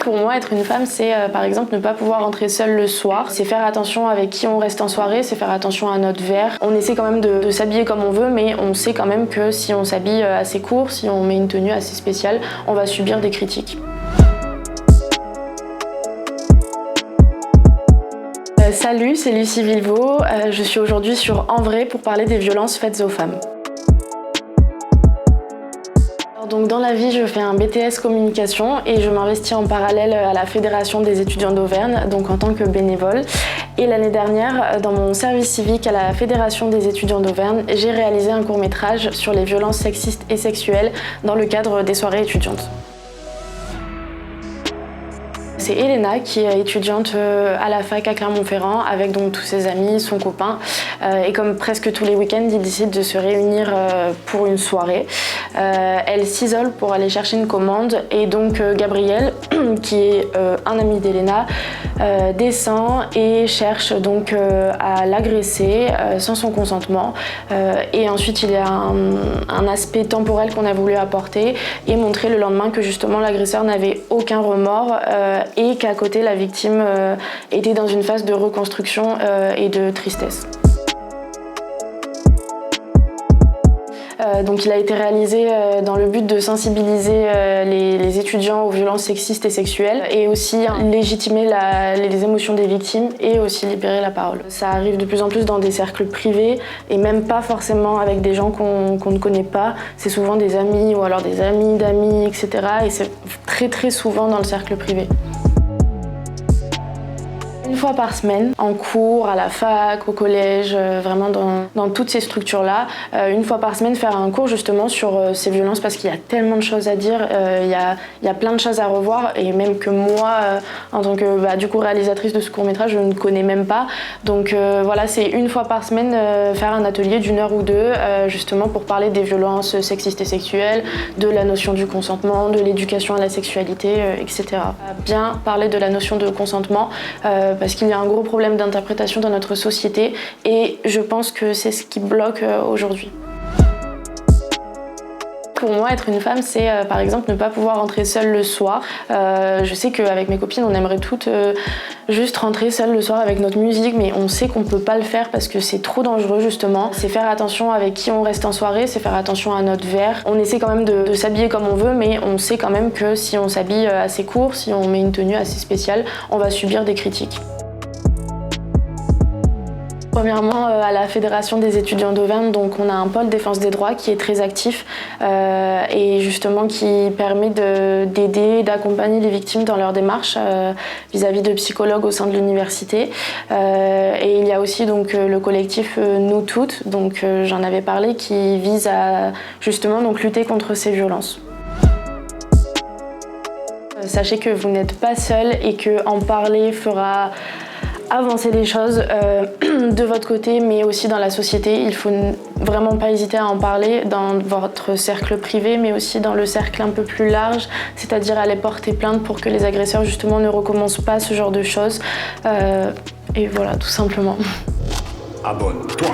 Pour moi, être une femme, c'est par exemple ne pas pouvoir rentrer seule le soir. C'est faire attention avec qui on reste en soirée, c'est faire attention à notre verre. On essaie quand même de s'habiller comme on veut, mais on sait quand même que si on s'habille assez court, si on met une tenue assez spéciale, on va subir des critiques. Salut, c'est Lucie Villevaux. Je suis aujourd'hui sur En Vrai pour parler des violences faites aux femmes. Donc dans la vie, je fais un BTS communication et je m'investis en parallèle à la Fédération des étudiants d'Auvergne, donc en tant que bénévole. Et l'année dernière, dans mon service civique à la Fédération des étudiants d'Auvergne, j'ai réalisé un court-métrage sur les violences sexistes et sexuelles dans le cadre des soirées étudiantes. C'est Elena qui est étudiante à la fac à Clermont-Ferrand avec donc tous ses amis, son copain. Et comme presque tous les week-ends, ils décident de se réunir pour une soirée. Elle s'isole pour aller chercher une commande et donc Gabriel, qui est un ami d'Elena, descend et cherche donc à l'agresser sans son consentement. Et ensuite, il y a un aspect temporel qu'on a voulu apporter et montrer le lendemain que justement l'agresseur n'avait aucun remords et qu'à côté, la victime était dans une phase de reconstruction et de tristesse. Donc il a été réalisé dans le but de sensibiliser les étudiants aux violences sexistes et sexuelles et aussi légitimer les émotions des victimes et aussi libérer la parole. Ça arrive de plus en plus dans des cercles privés et même pas forcément avec des gens qu'on ne connaît pas. C'est souvent des amis ou alors des amis d'amis, etc. Et c'est très souvent dans le cercle privé. Une fois par semaine, en cours, à la fac, au collège, vraiment dans toutes ces structures-là, une fois par semaine faire un cours justement sur ces violences parce qu'il y a tellement de choses à dire, il y a plein de choses à revoir et même que moi, en tant que du coup réalisatrice de ce court-métrage, je ne connais même pas. Donc voilà, c'est une fois par semaine faire un atelier d'1 heure ou 2 justement pour parler des violences sexistes et sexuelles, de la notion du consentement, de l'éducation à la sexualité, etc. Bien parler de la notion de consentement parce qu'il y a un gros problème d'interprétation dans notre société et je pense que c'est ce qui bloque aujourd'hui. Pour moi, être une femme, c'est par exemple ne pas pouvoir rentrer seule le soir. Je sais qu'avec mes copines, on aimerait toutes juste rentrer seule le soir avec notre musique, mais on sait qu'on peut pas le faire parce que c'est trop dangereux justement. C'est faire attention avec qui on reste en soirée, c'est faire attention à notre verre. On essaie quand même de s'habiller comme on veut, mais on sait quand même que si on s'habille assez court, si on met une tenue assez spéciale, on va subir des critiques. Premièrement, à la Fédération des étudiants d'Auvergne, donc on a un pôle défense des droits qui est très actif et justement qui permet d'aider, d'accompagner les victimes dans leur démarche vis-à-vis de psychologues au sein de l'université. Et il y a aussi donc le collectif Nous Toutes, donc j'en avais parlé, qui vise à justement donc lutter contre ces violences. Sachez que vous n'êtes pas seul et que en parler fera avancer les choses de votre côté mais aussi dans la société. Il faut vraiment pas hésiter à en parler dans votre cercle privé mais aussi dans le cercle un peu plus large, c'est-à-dire aller porter plainte pour que les agresseurs justement ne recommencent pas ce genre de choses. Et voilà, tout simplement. Abonne-toi.